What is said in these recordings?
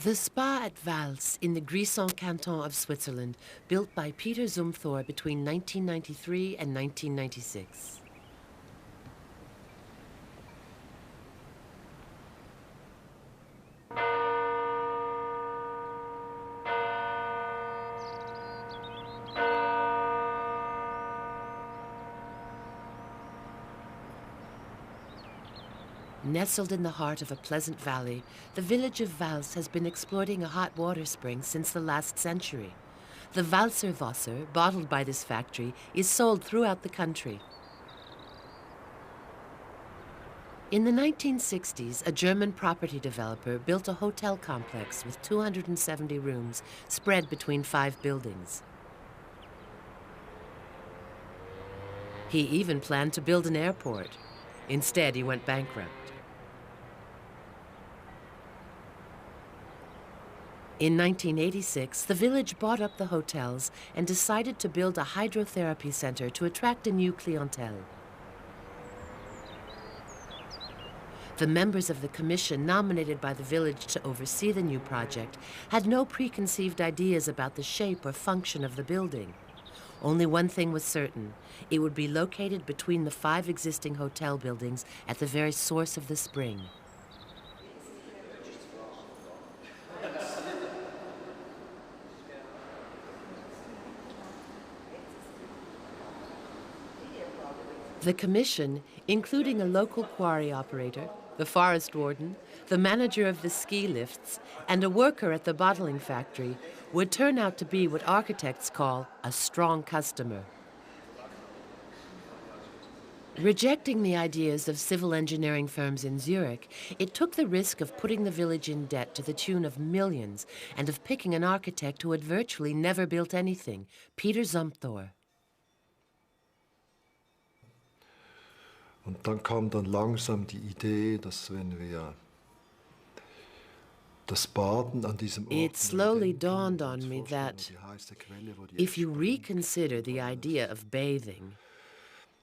The spa at Vals in the Grisons canton of Switzerland, built by Peter Zumthor between 1993 and 1996. Nestled in the heart of a pleasant valley, the village of Vals has been exploiting a hot water spring since the last century. The Valser Wasser, bottled by this factory, is sold throughout the country. In the 1960s, a German property developer built a hotel complex with 270 rooms spread between 5 buildings. He even planned to build an airport. Instead, he went bankrupt. In 1986, the village bought up the hotels and decided to build a hydrotherapy center to attract a new clientele. The members of the commission nominated by the village to oversee the new project had no preconceived ideas about the shape or function of the building. Only one thing was certain: it would be located between the 5 existing hotel buildings at the very source of the spring. The commission, including a local quarry operator, the forest warden, the manager of the ski lifts, and a worker at the bottling factory, would turn out to be what architects call a strong customer. Rejecting the ideas of civil engineering firms in Zurich, it took the risk of putting the village in debt to the tune of millions and of picking an architect who had virtually never built anything, Peter Zumthor. Und dann kam dann langsam die Idee, dass wenn wir das Baden an diesem Ort... It slowly dawned on me that if you reconsider the idea of bathing,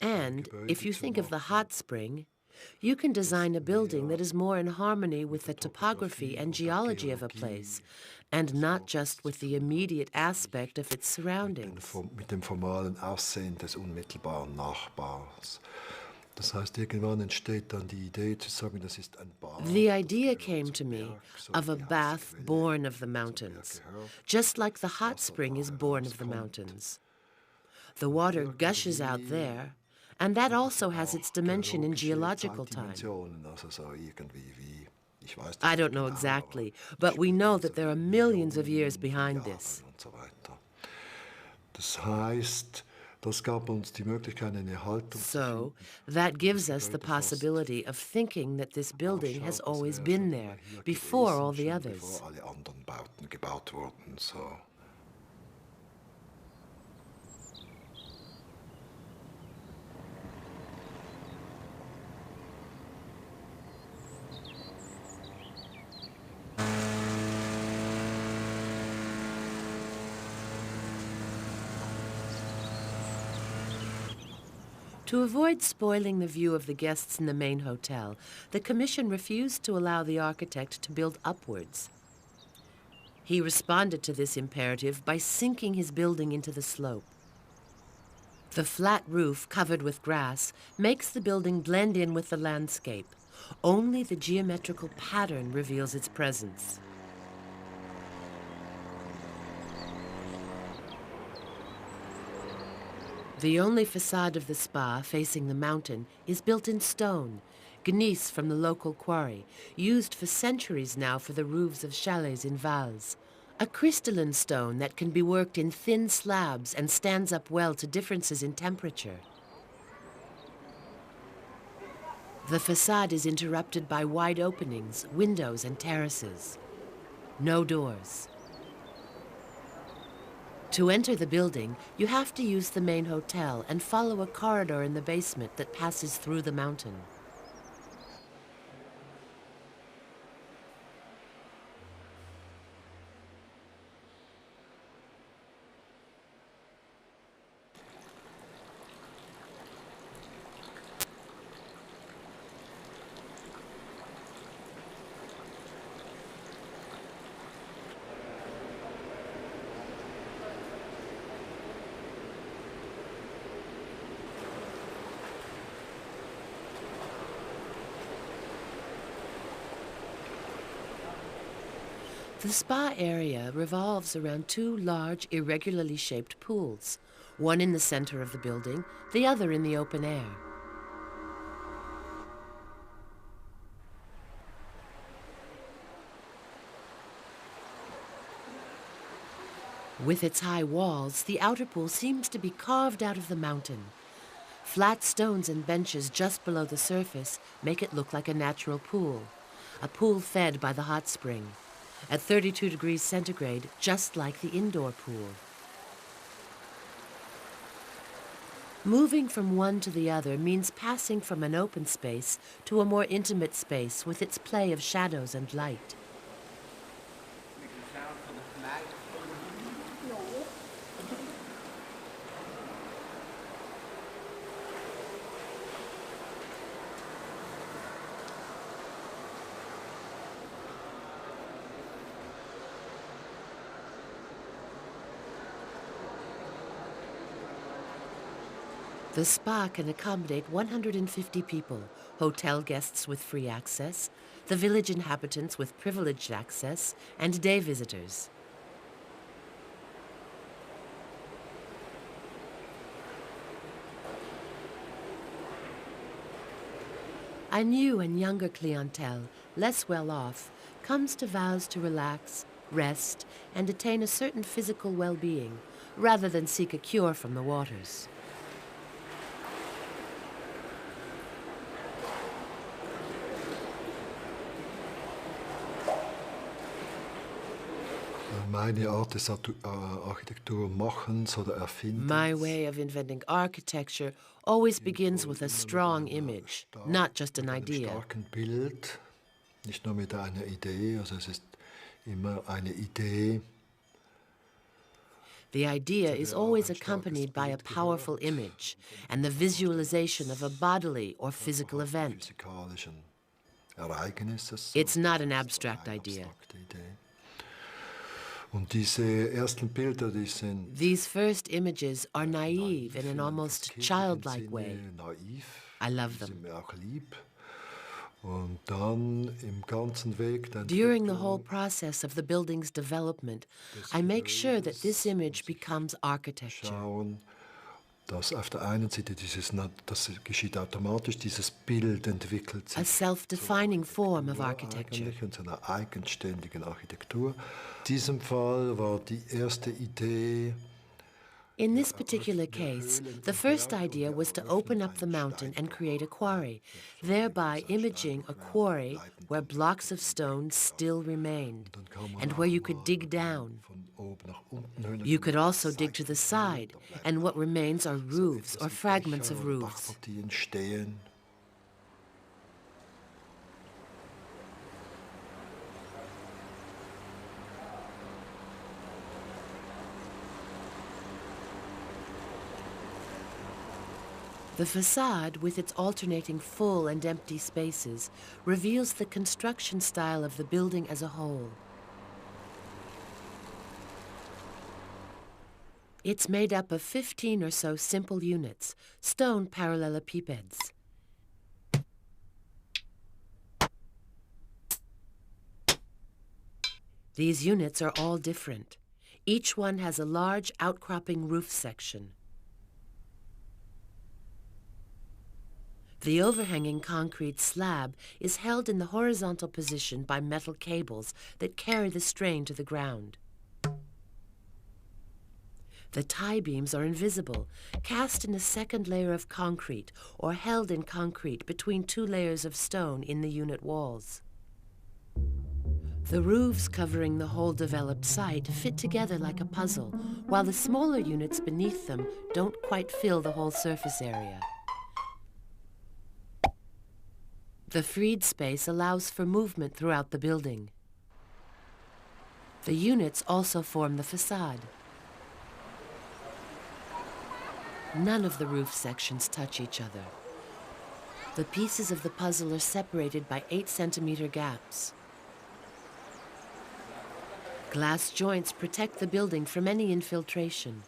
and if you think of the hot spring, you can design a building that is more in harmony with the topography and geology of a place, and not just with the immediate aspect of its surroundings. Mit dem formalen Aussehen des unmittelbaren Nachbars. Das heißt, irgendwann entsteht dann die Idee zu sagen, das ist ein Bad. The idea came to me of a bath born of the mountains, just like the hot spring is born of the mountains. The water gushes out there, and that also has its dimension in geological time. I don't know exactly, but we know that there are millions of years behind this. Das heißt, das gab uns die Möglichkeit, eine Haltung. So, that gives us the possibility of thinking that this building has always been there, before all the others. Bevor alle anderen Bauten gebaut wurden, so. To avoid spoiling the view of the guests in the main hotel, the commission refused to allow the architect to build upwards. He responded to this imperative by sinking his building into the slope. The flat roof, covered with grass, makes the building blend in with the landscape. Only the geometrical pattern reveals its presence. The only facade of the spa facing the mountain is built in stone, gneiss from the local quarry, used for centuries now for the roofs of chalets in Vals. A crystalline stone that can be worked in thin slabs and stands up well to differences in temperature. The facade is interrupted by wide openings, windows, and terraces. No doors. To enter the building, you have to use the main hotel and follow a corridor in the basement that passes through the mountain. The spa area revolves around two large, irregularly shaped pools, one in the center of the building, the other in the open air. With its high walls, the outer pool seems to be carved out of the mountain. Flat stones and benches just below the surface make it look like a natural pool, a pool fed by the hot spring, at 32 degrees centigrade, just like the indoor pool. Moving from one to the other means passing from an open space to a more intimate space with its play of shadows and light. The spa can accommodate 150 people, hotel guests with free access, the village inhabitants with privileged access, and day visitors. A new and younger clientele, less well off, comes to vows to relax, rest, and attain a certain physical well-being, rather than seek a cure from the waters. Meine Art des Architekturmachens oder Erfindens. My way of inventing architecture always begins with a strong image, not just an idea. Starken Bild, nicht nur mit einer Idee, also es ist immer eine Idee. The idea is always accompanied by a powerful image and the visualization of a bodily or physical event. It's not an abstract idea. Und diese ersten Bilder, die sind These first images are naive in an almost childlike way. naiv. I love them. Sind mir auch lieb. Und dann im ganzen Weg der During the Entwicklung whole process of the building's development, I make sure that this image becomes architecture. schauen, dass auf der einen Seite das geschieht automatisch, dieses Bild entwickelt sich A self-defining form of architecture. eigentlich in seiner eigenständigen Architektur. In diesem Fall war die erste Idee, In this particular case, the first idea was to open up the mountain and create a quarry, thereby imaging a quarry where blocks of stone still remained, and where you could dig down. von oben nach unten hören. You could also dig to the side, and what remains are roofs or fragments of roofs. Dachpartien stehen. The facade, with its alternating full and empty spaces, reveals the construction style of the building as a whole. It's made up of 15 or so simple units, stone parallelepipeds. These units are all different. Each one has a large outcropping roof section. The overhanging concrete slab is held in the horizontal position by metal cables that carry the strain to the ground. The tie beams are invisible, cast in a second layer of concrete or held in concrete between two layers of stone in the unit walls. The roofs covering the whole developed site fit together like a puzzle, while the smaller units beneath them don't quite fill the whole surface area. The freed space allows for movement throughout the building. The units also form the facade. None of the roof sections touch each other. The pieces of the puzzle are separated by 8-centimeter gaps. Glass joints protect the building from any infiltration.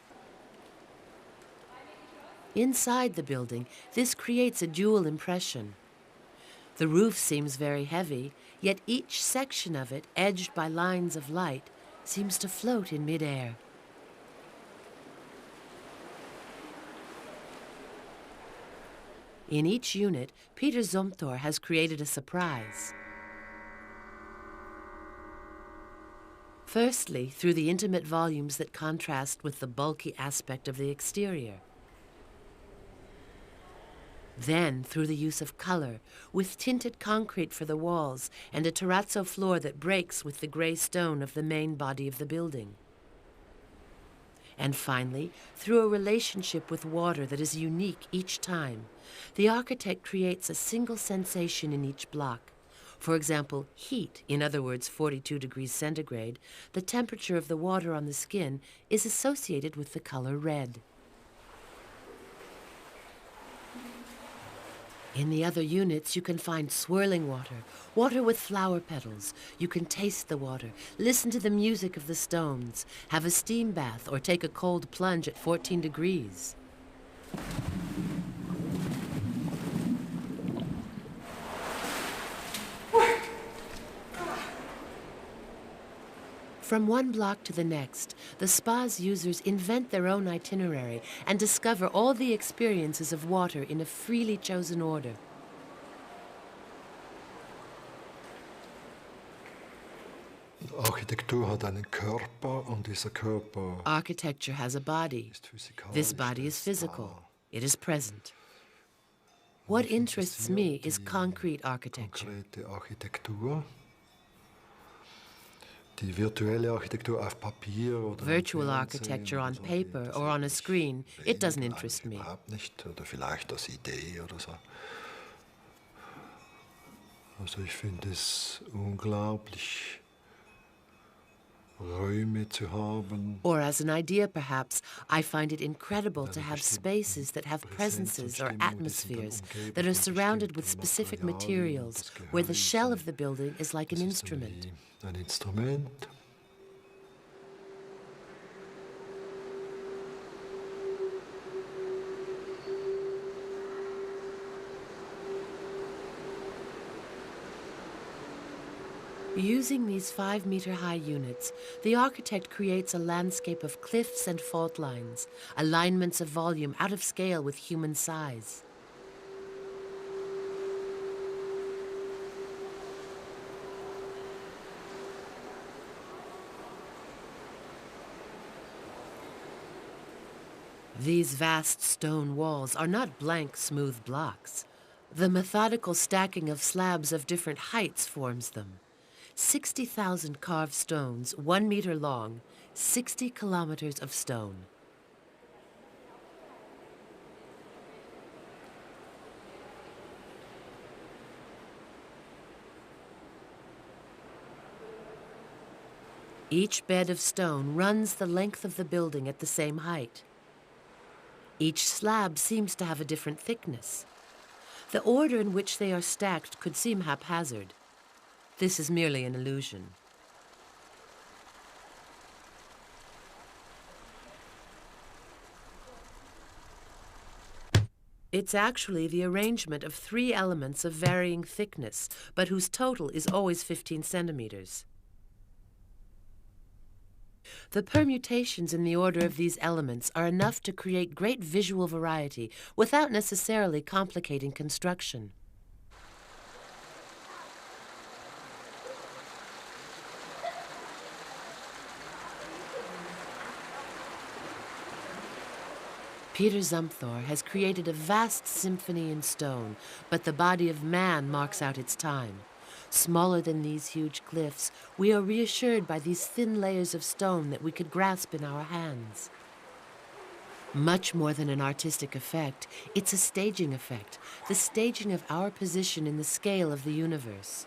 Inside the building, this creates a dual impression. The roof seems very heavy, yet each section of it, edged by lines of light, seems to float in midair. In each unit, Peter Zumthor has created a surprise. Firstly, through the intimate volumes that contrast with the bulky aspect of the exterior. Then, through the use of color, with tinted concrete for the walls and a terrazzo floor that breaks with the gray stone of the main body of the building. And finally, through a relationship with water that is unique each time, the architect creates a single sensation in each block. For example, heat, in other words 42 degrees centigrade, the temperature of the water on the skin, is associated with the color red. In the other units, you can find swirling water, water with flower petals. You can taste the water, listen to the music of the stones, have a steam bath, or take a cold plunge at 14 degrees. From one block to the next, the spa's users invent their own itinerary and discover all the experiences of water in a freely chosen order. Architektur hat einen Körper und dieser Körper Architecture has a body. ist physikalisch. This body is physical. It is present. What interests me is concrete architecture. Konkrete Architektur. Die virtuelle Architektur auf Papier oder Virtual architecture on paper or on a screen, it doesn't interest me. Überhaupt nicht, oder vielleicht als Idee oder so. Also ich finde es unglaublich, Räume zu haben. Or as an idea, perhaps, I find it incredible to have spaces that have presences or atmospheres that are surrounded with specific materials, where the shell of the building is like an instrument. Ein Instrument. Using these 5-meter-high units, the architect creates a landscape of cliffs and fault lines, alignments of volume out of scale with human size. These vast stone walls are not blank, smooth blocks. The methodical stacking of slabs of different heights forms them. 60,000 carved stones, 1 meter long, 60 kilometers of stone. Each bed of stone runs the length of the building at the same height. Each slab seems to have a different thickness. The order in which they are stacked could seem haphazard. This is merely an illusion. It's actually the arrangement of 3 elements of varying thickness, but whose total is always 15 centimeters. The permutations in the order of these elements are enough to create great visual variety without necessarily complicating construction. Peter Zumthor has created a vast symphony in stone, but the body of man marks out its time. Smaller than these huge cliffs, we are reassured by these thin layers of stone that we could grasp in our hands. Much more than an artistic effect, it's a staging effect, the staging of our position in the scale of the universe.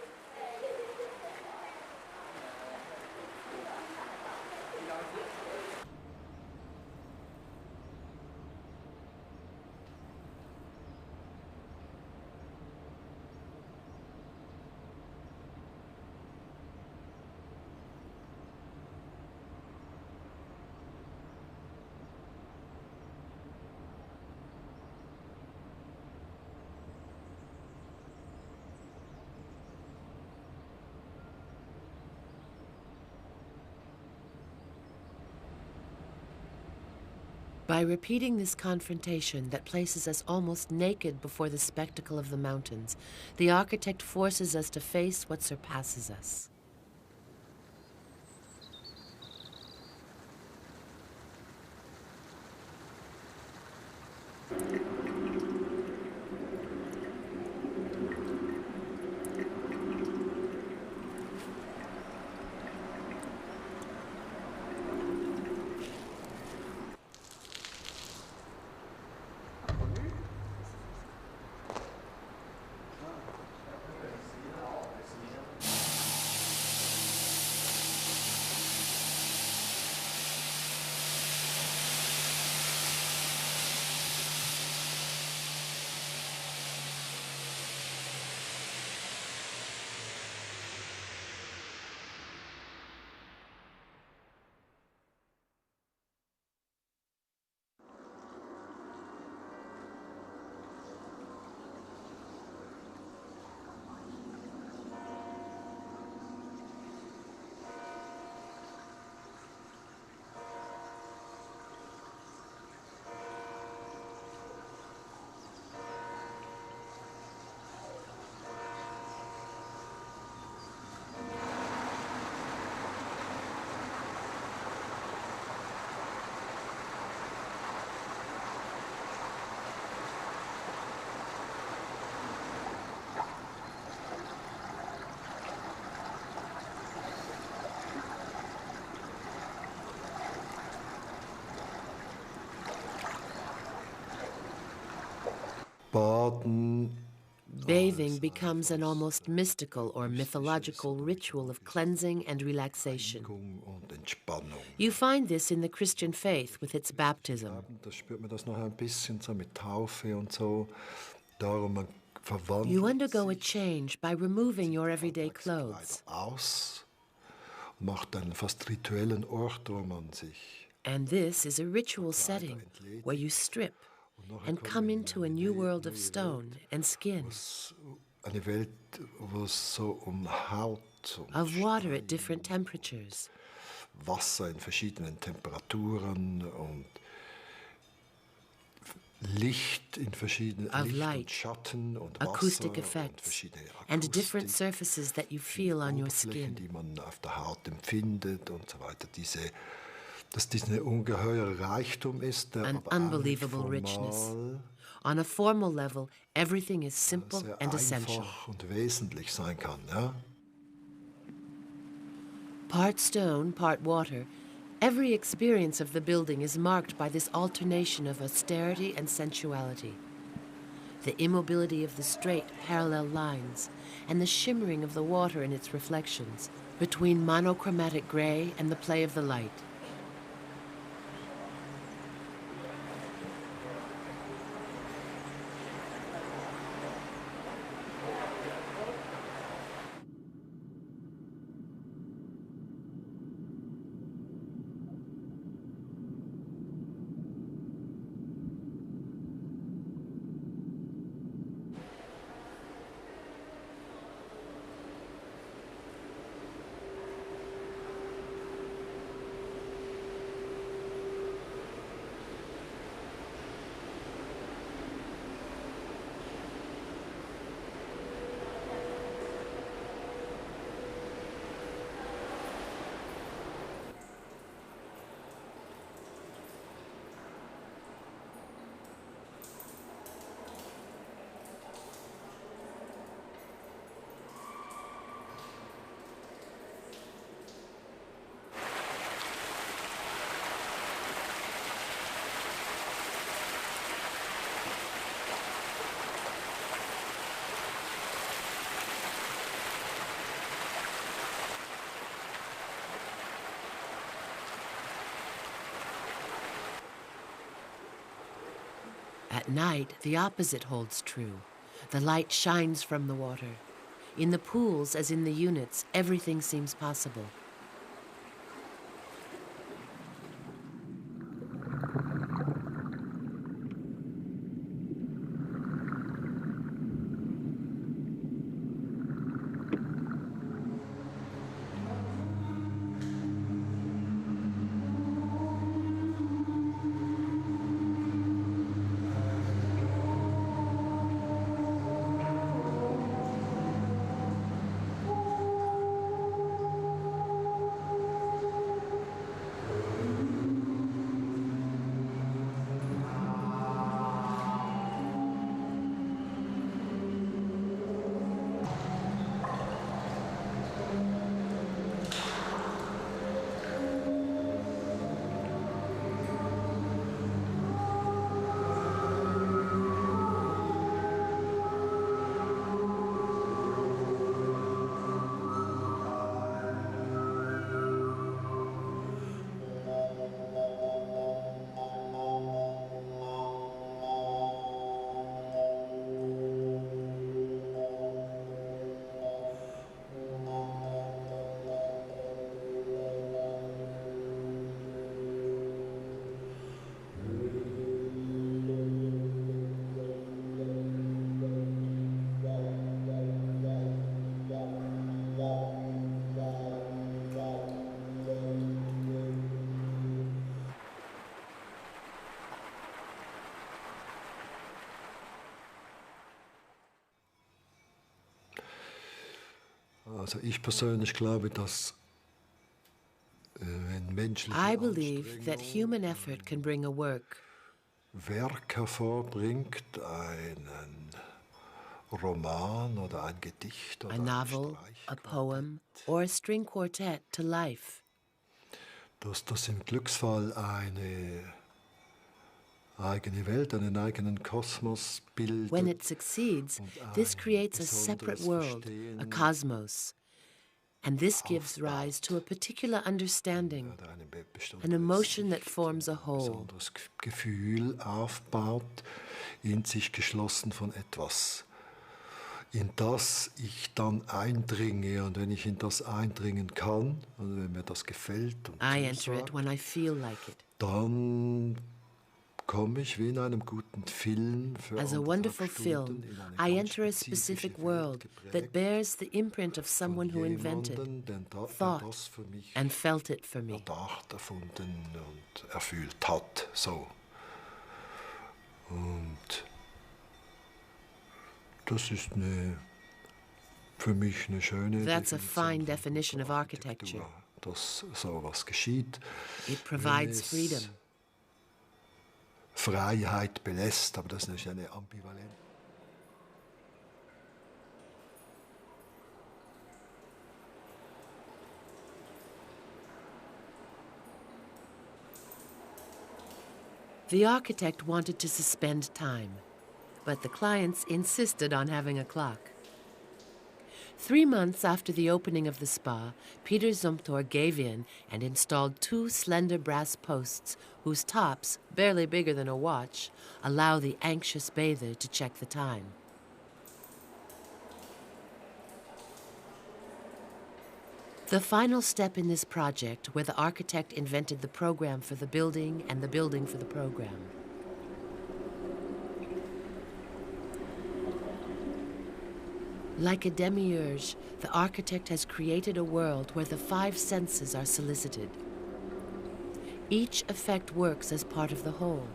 By repeating this confrontation that places us almost naked before the spectacle of the mountains, the architect forces us to face what surpasses us. Bathing becomes an almost mystical or mythological ritual of cleansing and relaxation. You find this in the Christian faith with its baptism. You undergo a change by removing your everyday clothes. And this is a ritual setting where you strip and come into a new world of stone and skin, of water at different temperatures, Wasser in verschiedenen Temperaturen und Licht in verschiedenen of Licht light, und Schatten und acoustic Wasser und effects, verschiedene and different Akustik, surfaces that you feel on your Oberflächen, skin. die man auf der Haut empfindet und so weiter. Dass dies ein ungeheurer Reichtum ist, der An aber unbelievable richness. On a formal level, everything is simple sehr and essential. einfach und wesentlich sein kann. Ja? Part stone, part water, every experience of the building is marked by this alternation of austerity and sensuality. The immobility of the straight, parallel lines, and the shimmering of the water in its reflections, between monochromatic gray and the play of the light. At night, the opposite holds true. The light shines from the water. In the pools, as in the units, everything seems possible. Also ich persönlich glaube, dass wenn menschliche I believe that human effort can bring a work, Werk hervorbringt, einen Roman oder ein Gedicht a oder ein novel, a poem, Streichquartett, or a string quartet to life. dass das im Glücksfall eine eigene Welt, einen eigenen Kosmos bildet When it succeeds, und this ein creates a separate besonderes world, a Verstehen cosmos, and this gives rise to a aufbaut particular understanding, oder eine an besondere emotion that Sicht forms und a ein whole. besonderes Gefühl aufbaut, in sich geschlossen von etwas, in das ich dann eindringe. Und wenn ich in das eindringen kann, und wenn mir das gefällt und I enter it zusagt, when I feel like it. dann komme ich wie in einem guten Film für As a 1,5 wonderful Stunden film, in eine I ganz enter a spezifische specific Welt world that geprägt bears the imprint of von someone who invented, jemandem, der thought, das für mich and felt it for me. erdacht, erfunden und erfüllt hat. So. Und das ist für mich eine schöne That's a fine definition Definition of von architecture. Architektur, dass so was geschieht, It wenn provides es freedom. Freiheit belässt, aber das ist eine Ambivalenz. The architect wanted to suspend time, but the clients insisted on having a clock. 3 months after the opening of the spa, Peter Zumthor gave in and installed 2 slender brass posts whose tops, barely bigger than a watch, allow the anxious bather to check the time. The final step in this project, where the architect invented the program for the building and the building for the program. Like a demiurge, the architect has created a world where the 5 senses are solicited. Each effect works as part of the whole,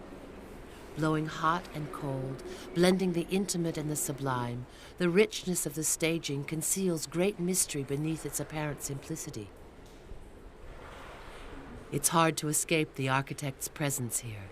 blowing hot and cold, blending the intimate and the sublime. The richness of the staging conceals great mystery beneath its apparent simplicity. It's hard to escape the architect's presence here.